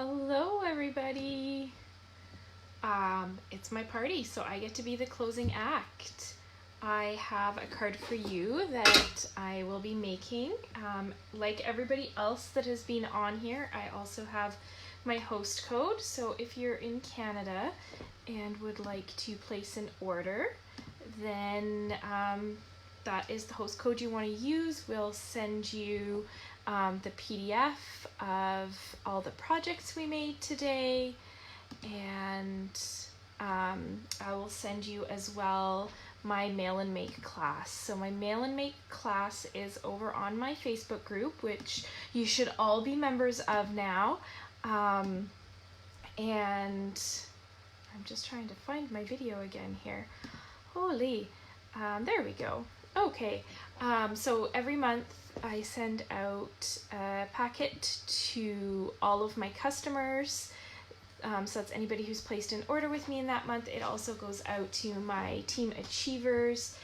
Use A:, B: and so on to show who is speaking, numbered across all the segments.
A: Hello everybody. It's my party, so I get to be the closing act. I have a card for you that I will be making. Like everybody else that has been on here, I also have my host code. So if you're in Canada and would like to place an order, then that is the host code you want to use. We'll send you the PDF of all the projects we made today, and I will send you as well my mail and make class. So my mail and make class is over on my Facebook group, which you should all be members of now. And I'm just trying to find my video again here. Holy, there we go. Okay, so every month I send out a packet to all of my customers. So that's anybody who's placed an order with me in that month. It also goes out to my team achievers,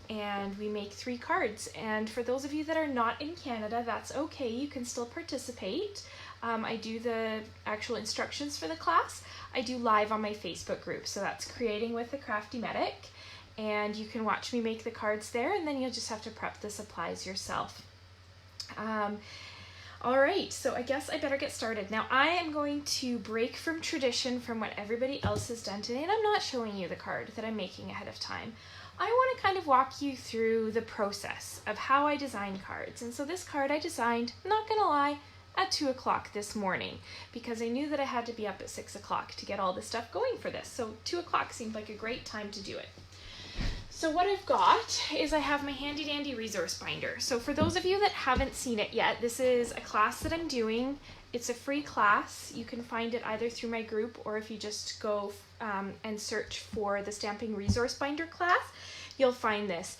A: and we make 3 cards. And for those of you that are not in Canada, that's okay. You can still participate. I do the actual instructions for the class. I do live on my Facebook group. So that's Creating with the Crafty Medic. And you can watch me make the cards there, and then you'll just have to prep the supplies yourself. All right, so I guess I better get started. Now I am going to break from tradition from what everybody else has done today, and I'm not showing you the card that I'm making ahead of time. I want to kind of walk you through the process of how I design cards. And so this card I designed, not gonna lie, at 2 o'clock this morning, because I knew that I had to be up at 6 o'clock to get all this stuff going for this. So 2 o'clock seemed like a great time to do it. So what I've got is I have my handy dandy resource binder. So for those of you that haven't seen it yet, this is a class that I'm doing. It's a free class. You can find it either through my group, or if you just go and search for the Stamping Resource Binder class, you'll find this.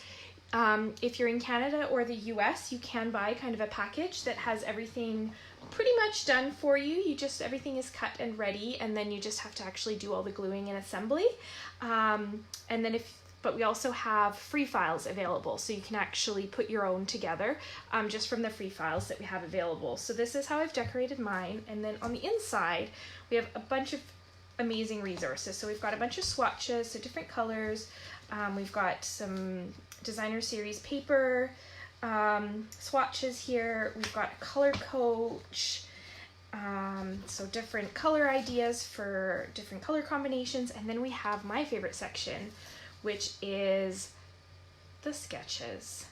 A: If you're in Canada or the US, you can buy kind of a package that has everything pretty much done for you. Everything is cut and ready, and then you just have to actually do all the gluing and assembly. But we also have free files available, so you can actually put your own together just from the free files that we have available. So this is how I've decorated mine. And then on the inside, we have a bunch of amazing resources. So we've got a bunch of swatches, so different colors. We've got some designer series paper, swatches here. We've got a color coach, so different color ideas for different color combinations. And then we have my favorite section, which is the sketches.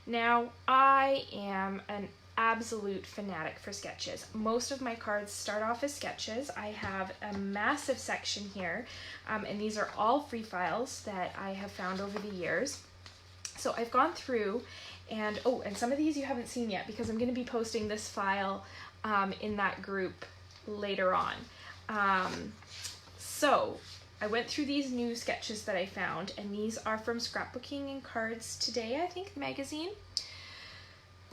A: Now, I am an absolute fanatic for sketches. Most of my cards start off as sketches. I have a massive section here, and these are all free files that I have found over the years. So I've gone through, and some of these you haven't seen yet, because I'm going to be posting this file in that group later on. So I went through these new sketches that I found, and these are from Scrapbooking and Cards Today, I think, magazine.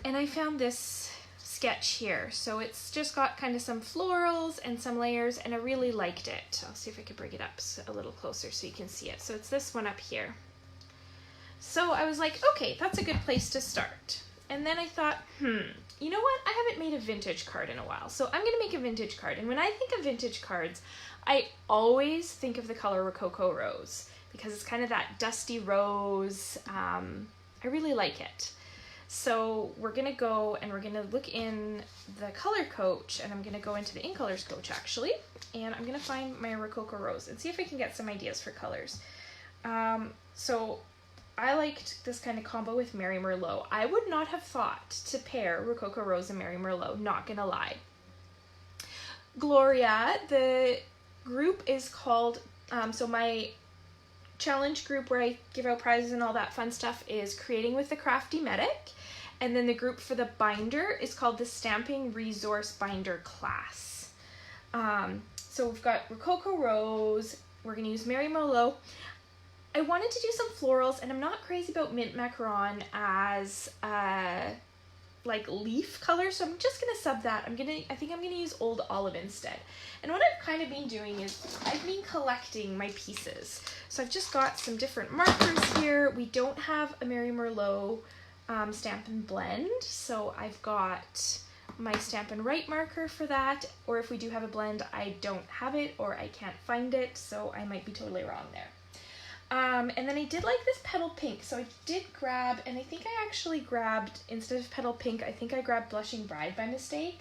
A: And I found this sketch here. So it's just got kind of some florals and some layers, and I really liked it. I'll see if I can bring it up a little closer so you can see it. So it's this one up here. So I was like, okay, that's a good place to start. And then I thought, you know what? I haven't made a vintage card in a while, so I'm gonna make a vintage card. And when I think of vintage cards, I always think of the color Rococo Rose, because it's kind of that dusty rose. I really like it. So we're gonna go and we're gonna look in the color coach, and I'm gonna go into the In Colors coach actually, and I'm gonna find my Rococo Rose and see if I can get some ideas for colors. So I liked this kind of combo with Mary Merlot. I would not have thought to pair Rococo Rose and Mary Merlot, not gonna lie. Gloria, the group is called, so my challenge group where I give out prizes and all that fun stuff is Creating with the Crafty Medic. And then the group for the binder is called the Stamping Resource Binder class. So we've got Rococo Rose, we're gonna use Mary Merlot. I wanted to do some florals, and I'm not crazy about mint macaron as like leaf color, so I'm just gonna sub that. I think I'm gonna use Old Olive instead. And what I've kind of been doing is I've been collecting my pieces. So I've just got some different markers here. We don't have a Mary Merlot stamp and blend, so I've got my Stampin' Write marker for that, or if we do have a blend, I don't have it or I can't find it, so I might be totally wrong there. And then I did like this Petal Pink, so I did grab, and I think I actually grabbed, instead of Petal Pink, I think I grabbed Blushing Bride by mistake.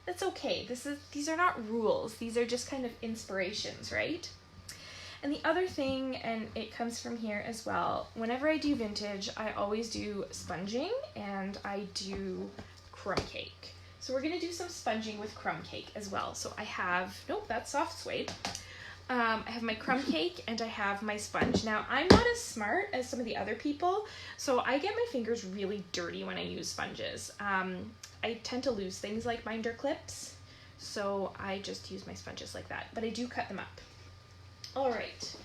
A: That's okay. These are not rules. These are just kind of inspirations, right? And the other thing, and it comes from here as well, whenever I do vintage, I always do sponging and I do crumb cake. So we're gonna do some sponging with crumb cake as well. So I have, nope, that's soft suede. I have my crumb cake and I have my sponge. Now, I'm not as smart as some of the other people, so I get my fingers really dirty when I use sponges. I tend to lose things like binder clips, so I just use my sponges like that, but I do cut them up. All right,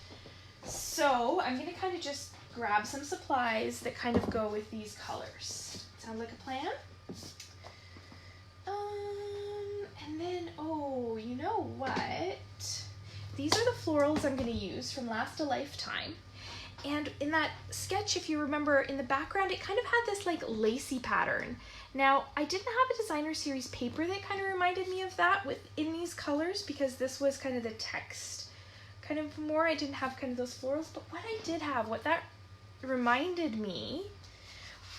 A: so I'm gonna kind of just grab some supplies that kind of go with these colors. Sound like a plan? And then, oh, you know what? These are the florals I'm gonna use from Last a Lifetime. And in that sketch, if you remember, in the background, it kind of had this like lacy pattern. Now, I didn't have a designer series paper that kind of reminded me of that in these colors, because this was kind of the text kind of more. I didn't have kind of those florals, but what I did have, what that reminded me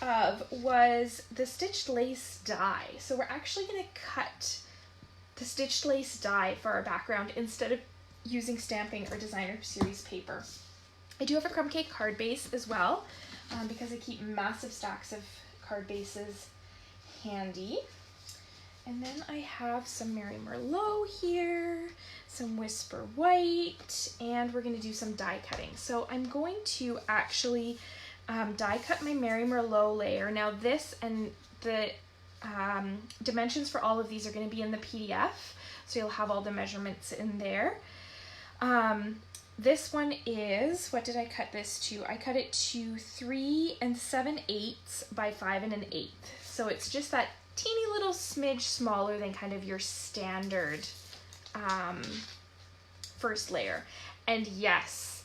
A: of was the stitched lace die. So we're actually gonna cut the stitched lace die for our background instead of using stamping or designer series paper. I do have a crumb cake card base as well, because I keep massive stacks of card bases handy. And then I have some Mary Merlot here, some Whisper White, and we're gonna do some die cutting. So I'm going to actually die cut my Mary Merlot layer. Now this and the dimensions for all of these are gonna be in the PDF, so you'll have all the measurements in there. This one is, what did I cut this to? I cut it to 3 7/8 by 5 1/8. So it's just that teeny little smidge smaller than kind of your standard first layer. And yes,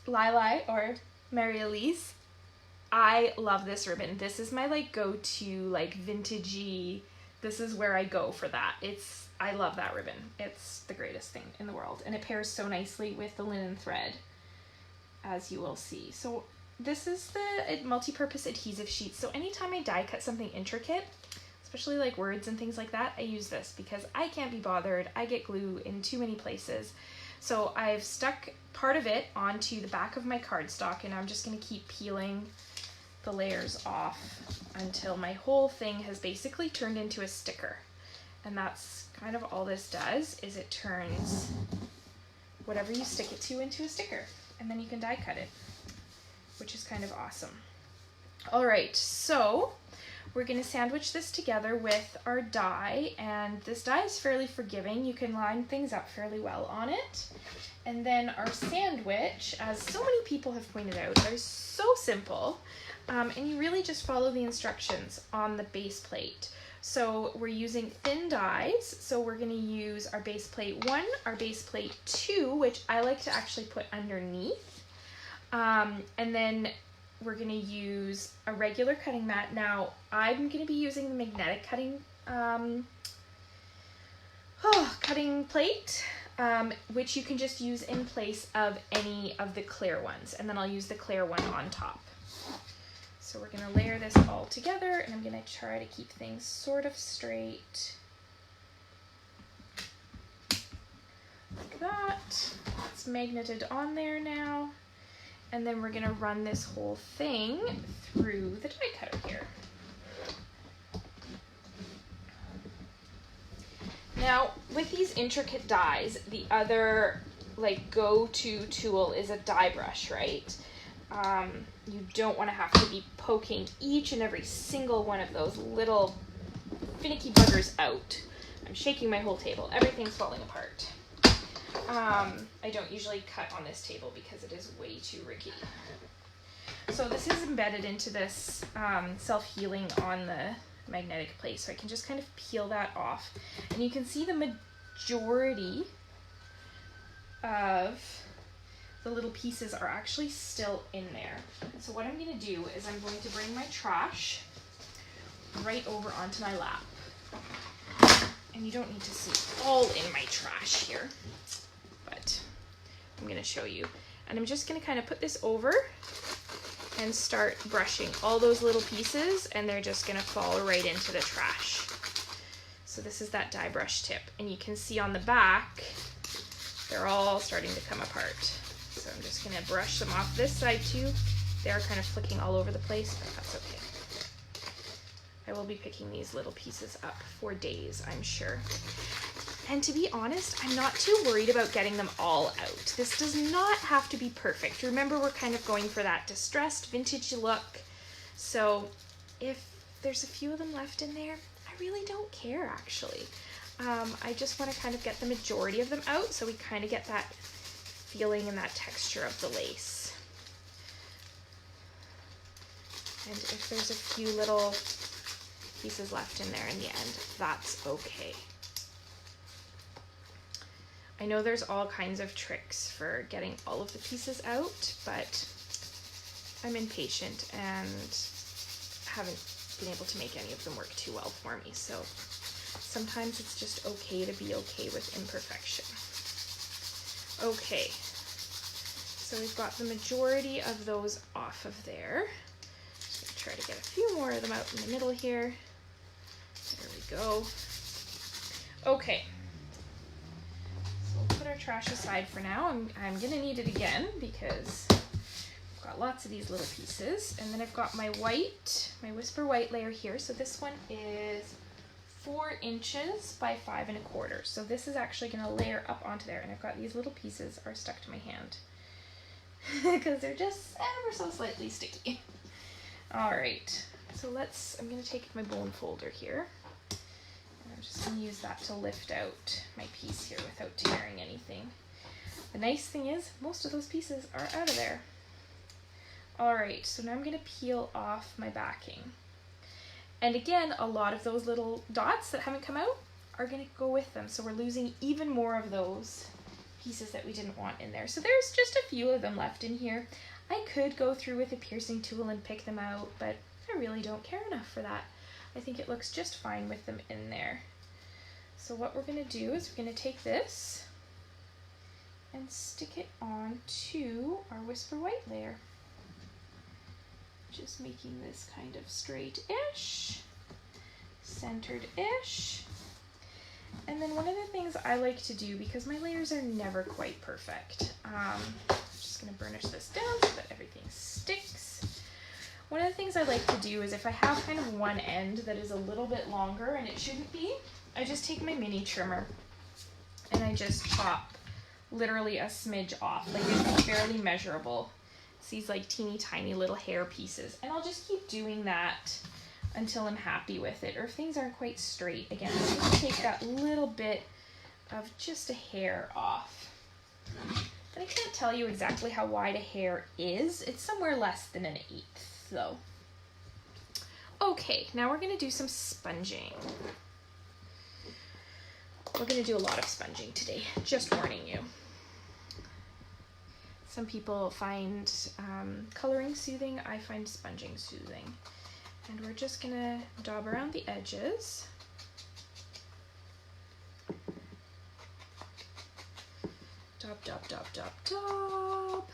A: Lili or Mary Elise, I love this ribbon. This is my like go-to like vintagey, this is where I go for that. I love that ribbon. It's the greatest thing in the world, and it pairs so nicely with the linen thread, as you will see. So this is the multi-purpose adhesive sheet. So anytime I die cut something intricate, especially like words and things like that, I use this because I can't be bothered. I get glue in too many places. So I've stuck part of it onto the back of my cardstock, and I'm just gonna keep peeling the layers off until my whole thing has basically turned into a sticker. And that's kind of all this does, is it turns whatever you stick it to into a sticker, and then you can die cut it, which is kind of awesome. All right, so we're gonna sandwich this together with our die, and this die is fairly forgiving. You can line things up fairly well on it. And then our sandwich, as so many people have pointed out, are so simple, and you really just follow the instructions on the base plate. So we're using thin dies, so we're going to use our base plate 1, our base plate 2, which I like to actually put underneath, and then we're going to use a regular cutting mat. Now I'm going to be using the magnetic cutting cutting plate, which you can just use in place of any of the clear ones, and then I'll use the clear one on top. So we're gonna layer this all together, and I'm gonna try to keep things sort of straight. Like that. It's magneted on there now. And then we're gonna run this whole thing through the die cutter here. Now, with these intricate dies, the other like go-to tool is a die brush, right? You don't want to have to be poking each and every single one of those little finicky buggers out. I'm shaking my whole table. Everything's falling apart. I don't usually cut on this table because it is way too rickety. So this is embedded into this self-healing on the magnetic plate, so I can just kind of peel that off. And you can see the majority of the little pieces are actually still in there. So what I'm going to do is I'm going to bring my trash right over onto my lap. And you don't need to see all in my trash here, but I'm gonna show you. And I'm just gonna kind of put this over and start brushing all those little pieces, and they're just gonna fall right into the trash. So this is that dye brush tip, and you can see on the back, they're all starting to come apart. So I'm just gonna brush them off this side too. They're kind of flicking all over the place, but that's okay. I will be picking these little pieces up for days, I'm sure. And to be honest, I'm not too worried about getting them all out. This does not have to be perfect. Remember, we're kind of going for that distressed vintage look. So if there's a few of them left in there, I really don't care actually. I just want to kind of get the majority of them out so we kind of get that feeling and that texture of the lace. And if there's a few little pieces left in there in the end, that's okay. I know there's all kinds of tricks for getting all of the pieces out, but I'm impatient and haven't been able to make any of them work too well for me. So sometimes it's just okay to be okay with imperfection. Okay, so we've got the majority of those off of there. Just gonna try to get a few more of them out in the middle here. There we go. Okay, so we'll put our trash aside for now. I'm gonna need it again because I've got lots of these little pieces. And then I've got my white, my Whisper White layer here. So this one is 4 inches by 5 1/4. So this is actually gonna layer up onto there. And I've got these little pieces are stuck to my hand because they're just ever so slightly sticky. All right, so I'm gonna take my bone folder here. I'm just going to use that to lift out my piece here without tearing anything. The nice thing is most of those pieces are out of there. All right, so now I'm going to peel off my backing. And again, a lot of those little dots that haven't come out are going to go with them. So we're losing even more of those pieces that we didn't want in there. So there's just a few of them left in here. I could go through with a piercing tool and pick them out, but I really don't care enough for that. I think it looks just fine with them in there. So what we're going to do is we're going to take this and stick it on to our Whisper White layer. Just making this kind of straight-ish, centered-ish. And then one of the things I like to do, because my layers are never quite perfect, I'm just going to burnish this down so that everything sticks. One of the things I like to do is if I have kind of one end that is a little bit longer and it shouldn't be, I just take my mini trimmer and I just chop literally a smidge off. Like it's barely measurable. It's these like teeny tiny little hair pieces. And I'll just keep doing that until I'm happy with it. Or if things aren't quite straight, again, just take that little bit of just a hair off. And I can't tell you exactly how wide a hair is. It's somewhere less than 1/8. Though. Okay, now we're going to do some sponging. We're going to do a lot of sponging today, just warning you. Some people find coloring soothing, I find sponging soothing. And we're just going to daub around the edges. Daub, daub, daub, daub, daub.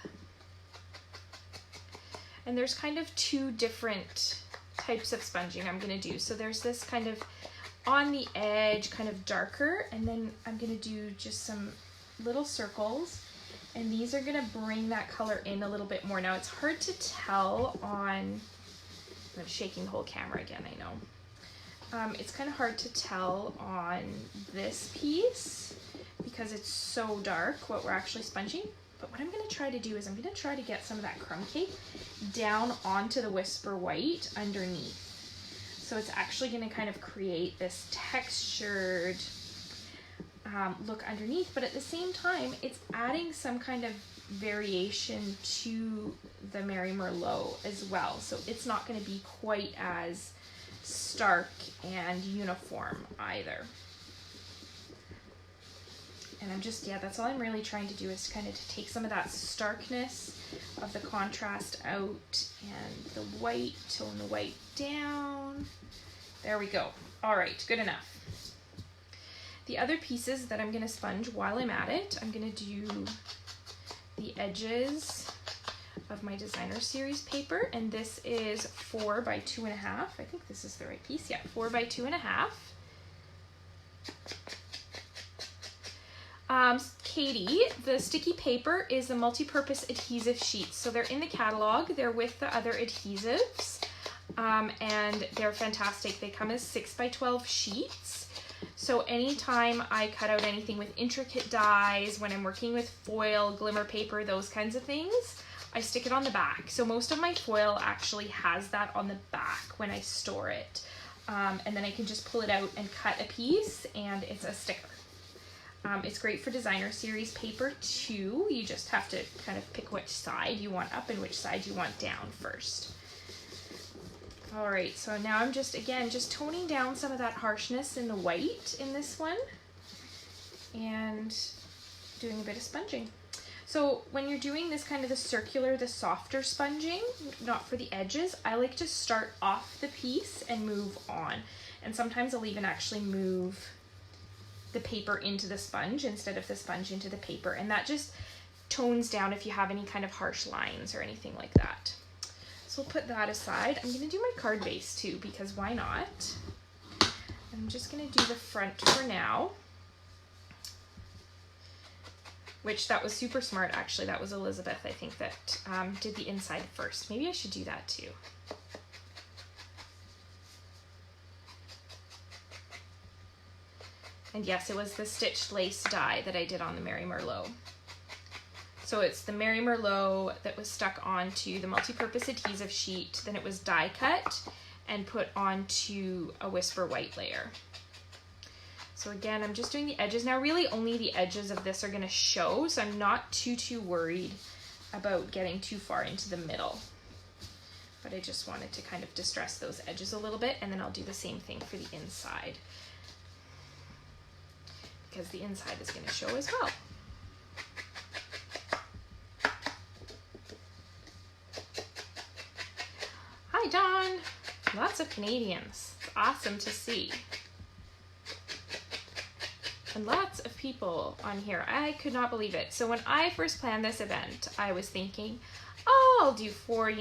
A: And there's kind of 2 different types of sponging I'm going to do. So there's this kind of on the edge, kind of darker, and then I'm going to do just some little circles. And these are going to bring that color in a little bit more. Now it's hard to tell on, I'm shaking the whole camera again, I know. It's kind of hard to tell on this piece because it's so dark what we're actually sponging. But what I'm going to try to do is I'm going to try to get some of that crumb cake down onto the Whisper White underneath. So it's actually going to kind of create this textured look underneath, but at the same time, it's adding some kind of variation to the Mary Merlot as well. So it's not going to be quite as stark and uniform either. And I'm just, yeah, that's all I'm really trying to do is kind of to take some of that starkness of the contrast out and the white, tone the white down, There we go. All right, good enough. The other pieces that I'm gonna sponge while I'm at it, I'm gonna do the edges of my designer series paper, and this is 4 by 2.5. I think this is the right piece. Yeah, 4 by 2.5. Katie, the sticky paper is a multi-purpose adhesive sheet. So they're in the catalog. They're with the other adhesives, and they're fantastic. They come as 6 by 12 sheets. So anytime I cut out anything with intricate dies, when I'm working with foil, glimmer paper, those kinds of things, I stick it on the back. So most of my foil actually has that on the back when I store it. And then I can just pull it out and cut a piece, and it's a sticker. It's great for designer series paper too. You just have to kind of pick which side you want up and which side you want down first. All right, so now I'm just toning down some of that harshness in the white in this one and doing a bit of sponging. So when you're doing this kind of the circular, the softer sponging, not for the edges, I like to start off the piece and move on. And sometimes I'll even actually move the paper into the sponge instead of the sponge into the paper, and that just tones down if you have any kind of harsh lines or anything like that. So we'll put that aside. I'm gonna do my card base too, because why not? I'm just gonna do the front for now, which that was super smart actually. That was Elizabeth, I think, that did the inside first. Maybe I should do that too. And yes, it was the stitched lace die that I did on the Mary Merlot. So it's the Mary Merlot that was stuck onto the multi-purpose adhesive sheet, then it was die cut and put onto a Whisper white layer. So again, I'm just doing the edges. Now really only the edges of this are gonna show, so I'm not too worried about getting too far into the middle. But I just wanted to kind of distress those edges a little bit, and then I'll do the same thing for the inside, because the inside is going to show as well. Hi, Don. Lots of Canadians. It's awesome to see. And lots of people on here. I could not believe it. So when I first planned this event, I was thinking, oh, I'll do 4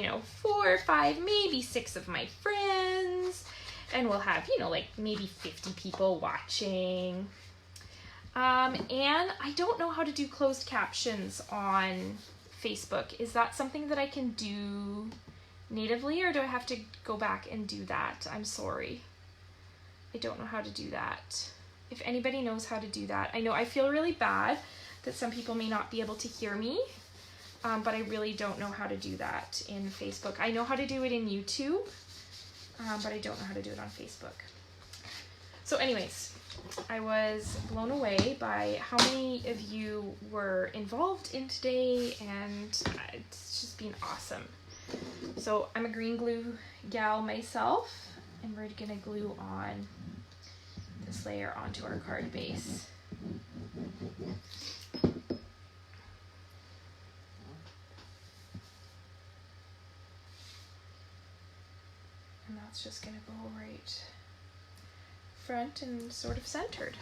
A: or 5, maybe 6 of my friends, and we'll have, like maybe 50 people watching. And I don't know how to do closed captions on Facebook. Is that something that I can do natively, or do I have to go back and do that? I'm sorry. I don't know how to do that. If anybody knows how to do that. I know I feel really bad that some people may not be able to hear me, but I really don't know how to do that in Facebook. I know how to do it in YouTube, but I don't know how to do it on Facebook. So anyways, I was blown away by how many of you were involved in today, and it's just been awesome. So I'm a green glue gal myself, and we're gonna glue on this layer onto our card base. And that's just gonna go right front and sort of centered.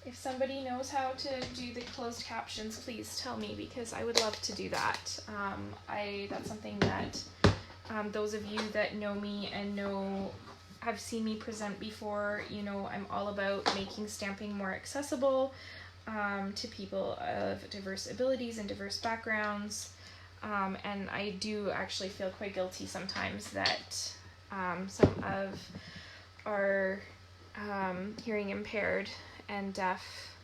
A: If somebody knows how to do the closed captions, please tell me, because I would love to do that. That's something that those of you that know me and have seen me present before, I'm all about making stamping more accessible to people of diverse abilities and diverse backgrounds, and I do actually feel quite guilty sometimes that some of our hearing impaired and deaf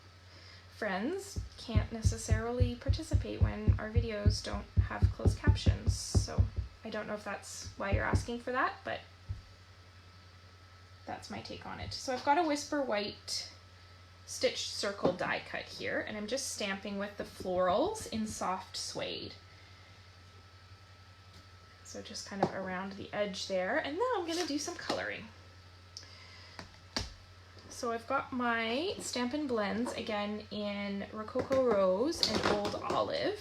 A: friends can't necessarily participate when our videos don't have closed captions. So I don't know if that's why you're asking for that, but that's my take on it. So I've got a Whisper white stitched circle die cut here, and I'm just stamping with the florals in soft suede. So just kind of around the edge there, and now I'm gonna do some coloring. So I've got my Stampin' Blends, again in Rococo Rose and Old Olive.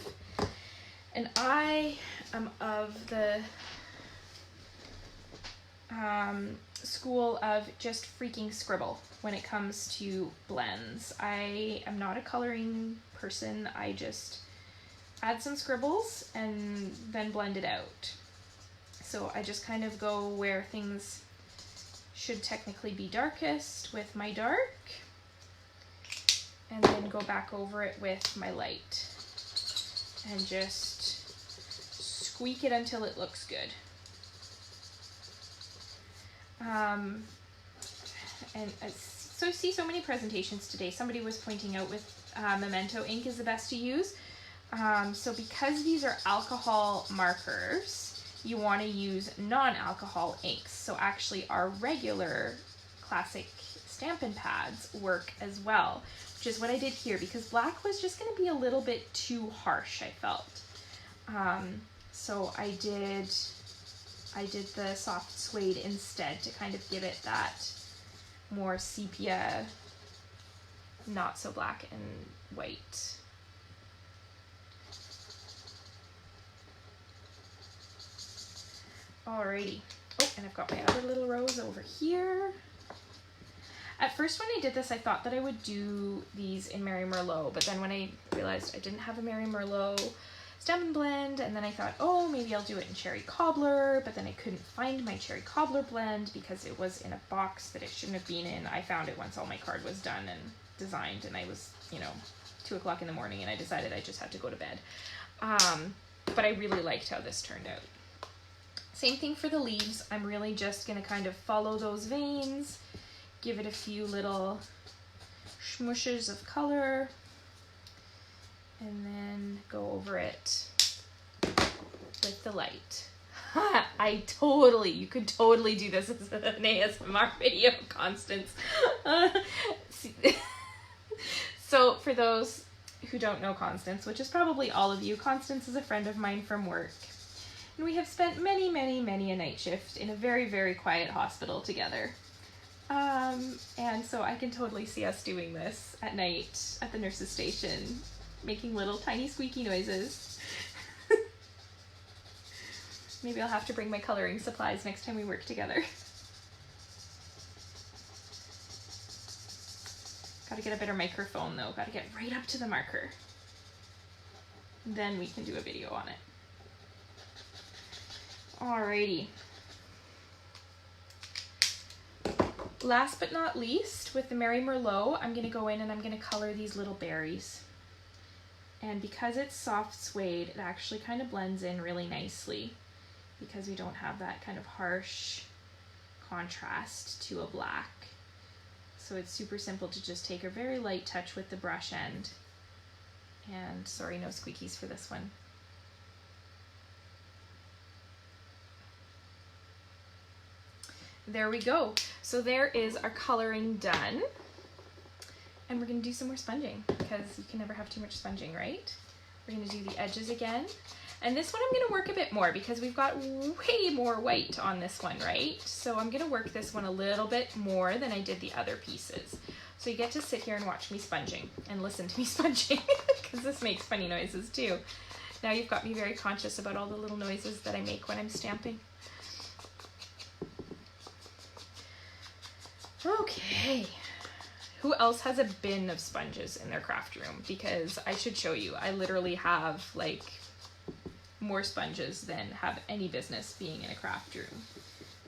A: And I am of the school of just freaking scribble when it comes to blends. I am not a coloring person. I just add some scribbles and then blend it out. So I just kind of go where things should technically be darkest with my dark, and then go back over it with my light and just squeak it until it looks good. So I see so many presentations today. Somebody was pointing out with Memento ink is the best to use. So because these are alcohol markers, you want to use non-alcohol inks. So actually our regular classic Stampin' pads work as well, which is what I did here, because black was just going to be a little bit too harsh, I felt. So I did the soft suede instead to kind of give it that more sepia, not so black and white. Alrighty. Oh, and I've got my other little rose over here. At first when I did this, I thought that I would do these in Mary Merlot, but then when I realized I didn't have a Mary Merlot Stampin' Blend, and then I thought, oh, maybe I'll do it in Cherry Cobbler, but then I couldn't find my Cherry Cobbler blend because it was in a box that it shouldn't have been in. I found it once all my card was done and designed, and I was, 2 o'clock in the morning, and I decided I just had to go to bed. But I really liked how this turned out. Same thing for the leaves. I'm really just going to kind of follow those veins, give it a few little smooshes of color, and then go over it with the light. You could totally do this as an ASMR video, Constance. So for those who don't know Constance, which is probably all of you, Constance is a friend of mine from work. And we have spent many, many, many a night shift in a very, very quiet hospital together. And so I can totally see us doing this at night at the nurse's station, making little tiny squeaky noises. Maybe I'll have to bring my coloring supplies next time we work together. Gotta get a better microphone though, gotta get right up to the marker. Then we can do a video on it. Alrighty. Last but not least, with the Mary Merlot, I'm going to go in and I'm going to color these little berries. And because it's soft suede, it actually kind of blends in really nicely because we don't have that kind of harsh contrast to a black. So it's super simple to just take a very light touch with the brush end. And sorry, no squeakies for this one. There we go. So there is our coloring done. And we're going to do some more sponging because you can never have too much sponging, right? We're going to do the edges again. And this one I'm going to work a bit more because we've got way more white on this one, right? So I'm going to work this one a little bit more than I did the other pieces. So you get to sit here and watch me sponging and listen to me sponging because this makes funny noises too. Now you've got me very conscious about all the little noises that I make when I'm stamping. Okay, who else has a bin of sponges in their craft room? Because I should show you, I literally have like more sponges than have any business being in a craft room,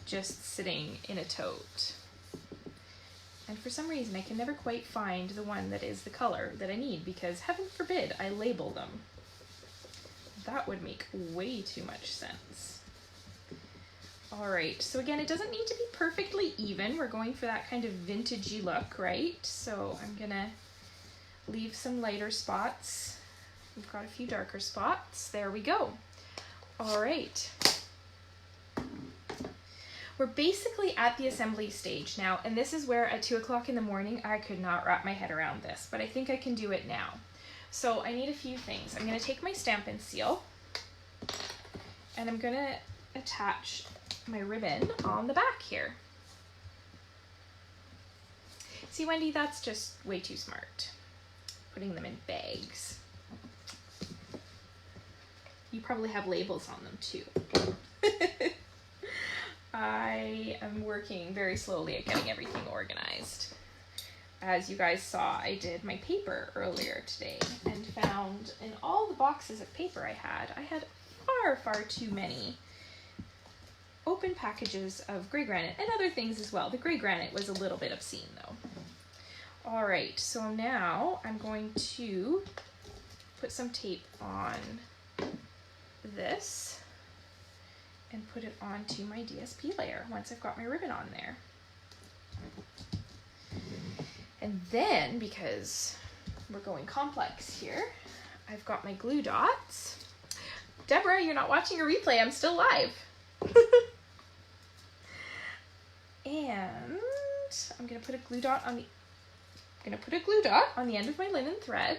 A: just sitting in a tote. And for some reason I can never quite find the one that is the color that I need because heaven forbid I label them. That would make way too much sense. Alright, so again, it doesn't need to be perfectly even. We're going for that kind of vintagey look, right? So I'm gonna leave some lighter spots. We've got a few darker spots. There we go. Alright. We're basically at the assembly stage now, and this is where at 2 o'clock in the morning I could not wrap my head around this, but I think I can do it now. So I need a few things. I'm gonna take my Stampin' Seal, and I'm gonna attach my ribbon on the back here. It's See, Wendy, that's just way too smart. Putting them in bags. You probably have labels on them too. I am working very slowly at getting everything organized. As you guys saw, I did my paper earlier today and found in all the boxes of paper I had far too many open packages of gray granite and other things as well. The gray granite was a little bit obscene though. All right, so now I'm going to put some tape on this and put it onto my DSP layer once I've got my ribbon on there. And then, because we're going complex here, I've got my glue dots. Deborah, you're not watching a replay, I'm still live. And I'm gonna put a glue dot on the end of my linen thread.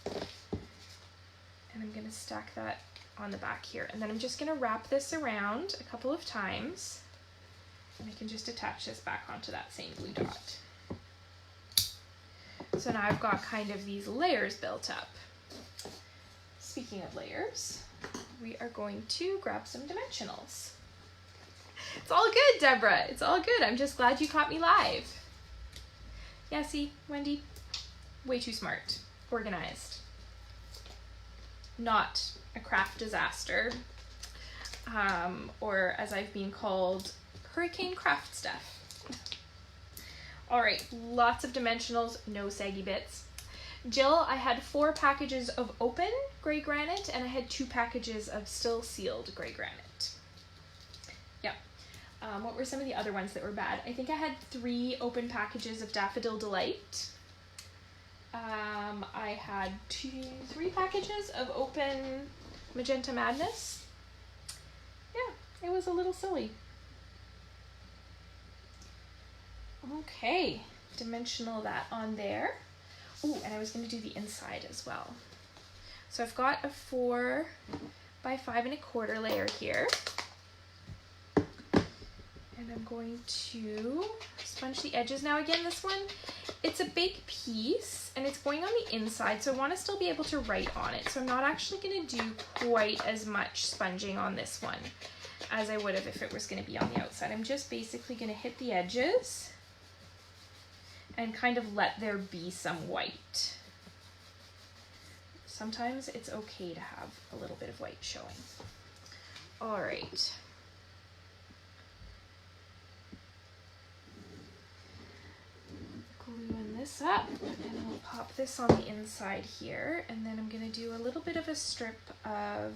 A: And I'm gonna stack that on the back here. And then I'm just gonna wrap this around a couple of times. And I can just attach this back onto that same glue dot. So now I've got kind of these layers built up. Speaking of layers, we are going to grab some dimensionals. It's all good, Deborah. It's all good. I'm just glad you caught me live. Yeah, see, Wendy, way too smart. Organized. Not a craft disaster. Or as I've been called, hurricane craft stuff. All right, lots of dimensionals, no saggy bits. Jill, I had 4 packages of open gray granite and I had 2 packages of still sealed gray granite. Yep. What were some of the other ones that were bad? I think I had 3 open packages of Daffodil Delight. I had 3 packages of open Magenta Madness. Yeah, it was a little silly. Okay, dimensional that on there. Ooh, and I was going to do the inside as well. So I've got a 4 by 5 1/4 layer here. And I'm going to sponge the edges. Now again, this one, it's a big piece and it's going on the inside, so I want to still be able to write on it. So I'm not actually going to do quite as much sponging on this one as I would have if it was going to be on the outside. I'm just basically going to hit the edges and kind of let there be some white. Sometimes it's okay to have a little bit of white showing. All right. Gluing this up, and I'll pop this on the inside here, and then I'm gonna do a little bit of a strip of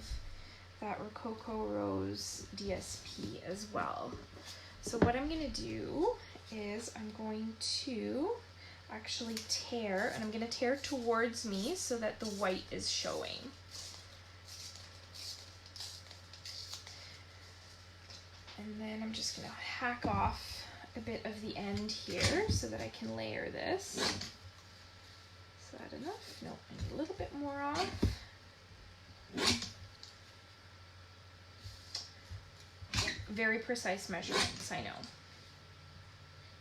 A: that Rococo Rose DSP as well. So what I'm gonna do is I'm going to actually tear, and I'm going to tear towards me so that the white is showing. And then I'm just going to hack off a bit of the end here so that I can layer this. Is that enough? No, I need a little bit more off. Very precise measurements, I know.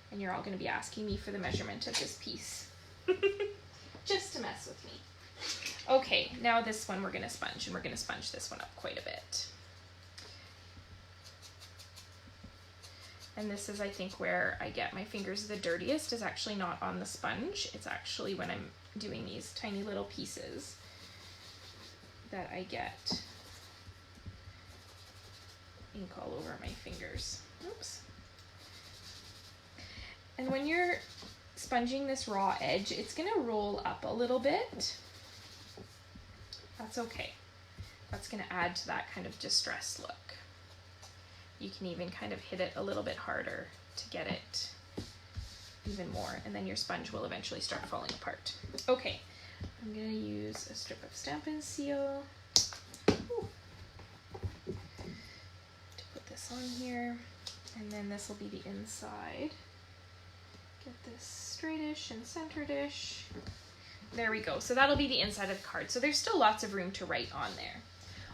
A: And you're all going to be asking me for the measurement of this piece. Just to mess with me. Okay, now this one we're going to sponge, and we're going to sponge this one up quite a bit. And this is, I think, where I get my fingers the dirtiest, is actually not on the sponge. It's actually when I'm doing these tiny little pieces that I get ink all over my fingers. Oops. And when you're sponging this raw edge, it's going to roll up a little bit. That's okay. That's going to add to that kind of distressed look. You can even kind of hit it a little bit harder to get it even more, and then your sponge will eventually start falling apart. Okay, I'm going to use a strip of Stampin' Seal to put this on here, and then this will be the inside. Get this straightish and centered-ish. There we go. So that'll be the inside of the card. So there's still lots of room to write on there.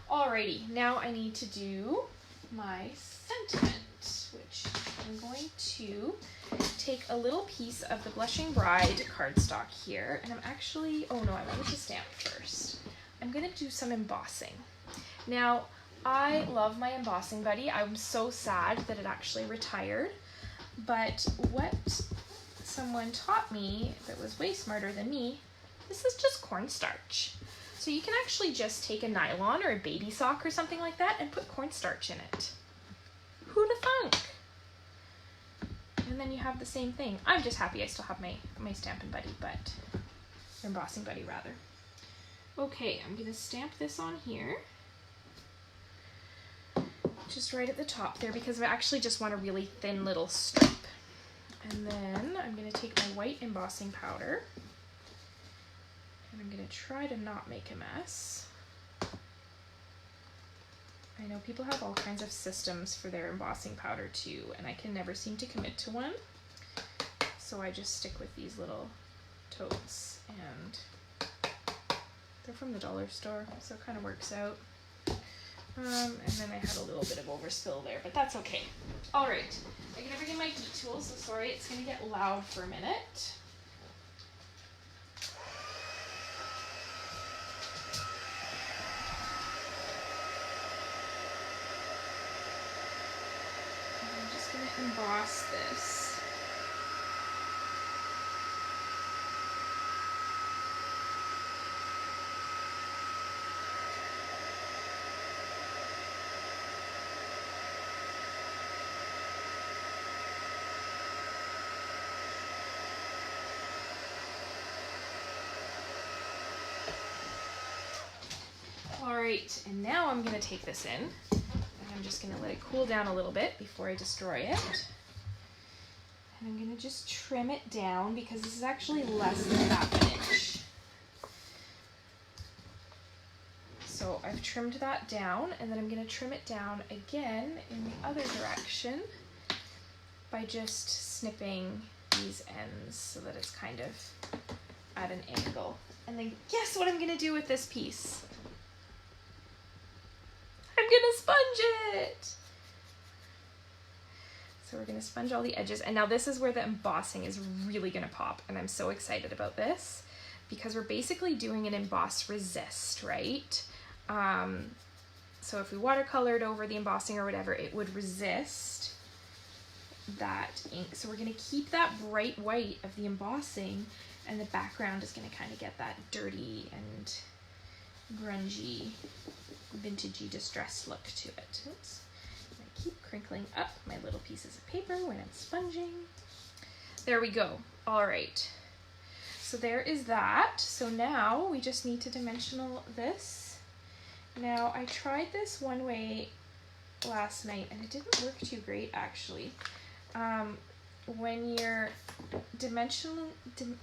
A: Alrighty, now I need to do my sentiment. which I'm going to take a little piece of the Blushing Bride cardstock here, and I'm actually, oh no, I wanted to stamp first. I'm gonna do some embossing. Now, I love my embossing buddy. I'm so sad that it actually retired, but what someone taught me that was way smarter than me, this is just cornstarch. So you can actually just take a nylon or a baby sock or something like that and put cornstarch in it. Who'da thunk? And then you have the same thing. I'm just happy I still have my Stampin' Buddy, but embossing buddy rather. Okay, I'm gonna stamp this on here. Just right at the top there because I actually just want a really thin little strip. And then I'm gonna take my white embossing powder and I'm gonna try to not make a mess. I know people have all kinds of systems for their embossing powder too, and I can never seem to commit to one. So I just stick with these little totes, and they're from the dollar store, so it kind of works out. And then I had a little bit of overspill there, but that's okay. All right, I gotta bring in my heat tool, so sorry, it's gonna get loud for a minute. I'm just gonna emboss this. All right, and now I'm gonna take this in, and I'm just gonna let it cool down a little bit before I destroy it. And I'm gonna just trim it down because this is actually less than half an inch. So I've trimmed that down, and then I'm gonna trim it down again in the other direction by just snipping these ends so that it's kind of at an angle. And then guess what I'm gonna do with this piece? I'm gonna sponge it. So we're gonna sponge all the edges. And now this is where the embossing is really gonna pop. And I'm so excited about this because we're basically doing an emboss resist, right? So if we watercolored over the embossing or whatever, it would resist that ink. So we're gonna keep that bright white of the embossing, and the background is gonna kind of get that dirty and grungy, vintagey, distressed look to it. Oops. I keep crinkling up my little pieces of paper when I'm sponging. There we go. All right. So there is that. So now we just need to dimensional this. Now I tried this one way last night and it didn't work too great actually. When you're dimensionalizing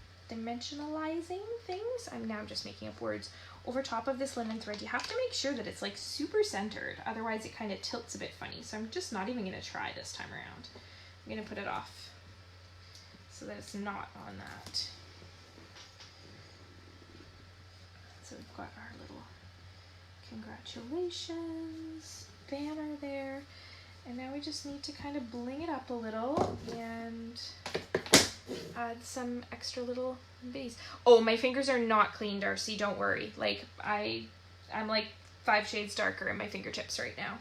A: things, I'm now just making up words, over top of this linen thread, you have to make sure that it's like super centered, otherwise it kind of tilts a bit funny. So I'm just not even gonna try this time around. I'm gonna put it off so that it's not on that. So we've got our little congratulations banner there. And now we just need to kind of bling it up a little and add some extra little bits. Oh, my fingers are not clean, Darcy, don't worry. Like, I'm like 5 shades darker in my fingertips right now.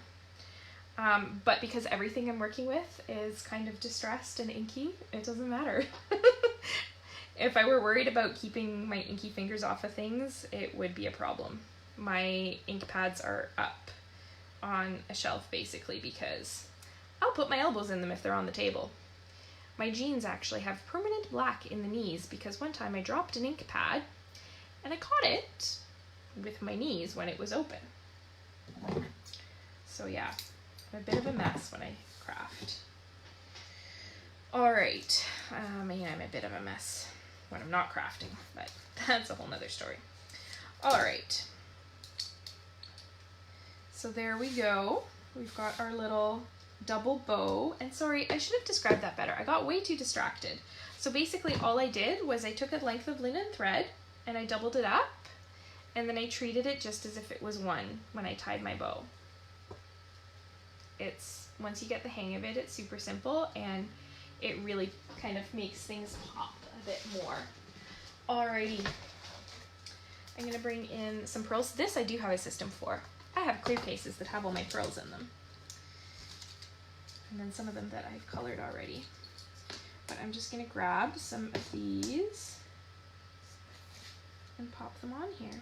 A: But because everything I'm working with is kind of distressed and inky, it doesn't matter. If I were worried about keeping my inky fingers off of things, it would be a problem. My ink pads are up on a shelf basically because I'll put my elbows in them if they're on the table. My jeans actually have permanent black in the knees because one time I dropped an ink pad and I caught it with my knees when it was open. So yeah, I'm a bit of a mess when I craft. All right, I mean, I'm a bit of a mess when I'm not crafting, but that's a whole nother story. All right. So there we go. We've got our little double bow. And sorry, I should have described that better. I got way too distracted. So basically all I did was I took a length of linen thread and I doubled it up, and then I treated it just as if it was one when I tied my bow. It's, once you get the hang of it, it's super simple, and it really kind of makes things pop a bit more. Alrighty, I'm gonna bring in some pearls. This I do have a system for. I have clear cases that have all my pearls in them. And then some of them that I've colored already. But I'm just gonna grab some of these and pop them on here.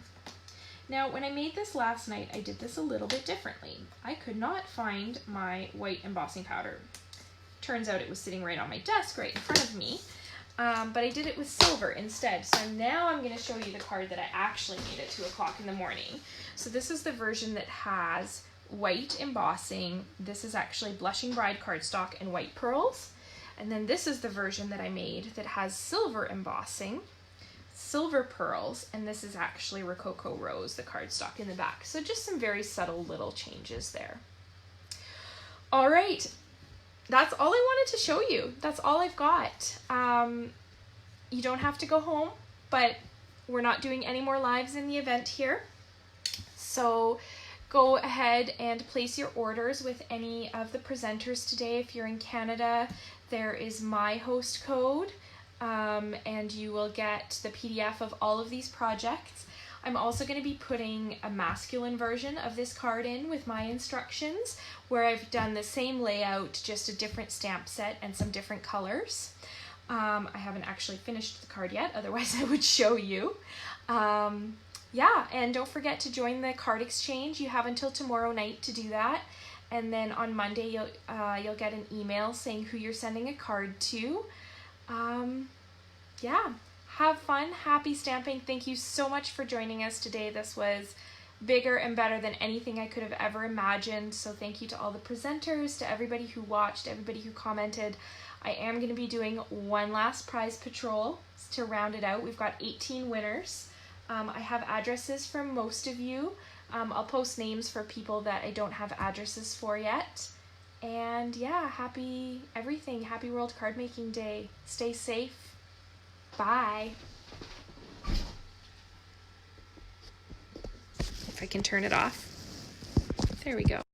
A: Now, when I made this last night, I did this a little bit differently. I could not find my white embossing powder. Turns out it was sitting right on my desk right in front of me, but I did it with silver instead. So now I'm gonna show you the card that I actually made at 2 o'clock in the morning. So this is the version that has white embossing. This is actually Blushing Bride cardstock and white pearls. And then this is the version that I made that has silver embossing, silver pearls, and this is actually Rococo Rose, the cardstock in the back. So just some very subtle little changes there. All right, that's all I wanted to show you. That's all I've got. You don't have to go home, but we're not doing any more lives in the event here. So go ahead and place your orders with any of the presenters today. If you're in Canada, there is my host code, and you will get the PDF of all of these projects. I'm also going to be putting a masculine version of this card in with my instructions, where I've done the same layout, just a different stamp set and some different colors. I haven't actually finished the card yet, otherwise I would show you. Yeah, and don't forget to join the card exchange. You have until tomorrow night to do that. And then on Monday, you'll get an email saying who you're sending a card to. Yeah, have fun, happy stamping. Thank you so much for joining us today. This was bigger and better than anything I could have ever imagined. So thank you to all the presenters, to everybody who watched, everybody who commented. I am going to be doing one last prize patrol to round it out. We've got 18 winners. I have addresses for most of you. I'll post names for people that I don't have addresses for yet. And yeah, happy everything. Happy World Card Making Day. Stay safe. Bye. If I can turn it off. There we go.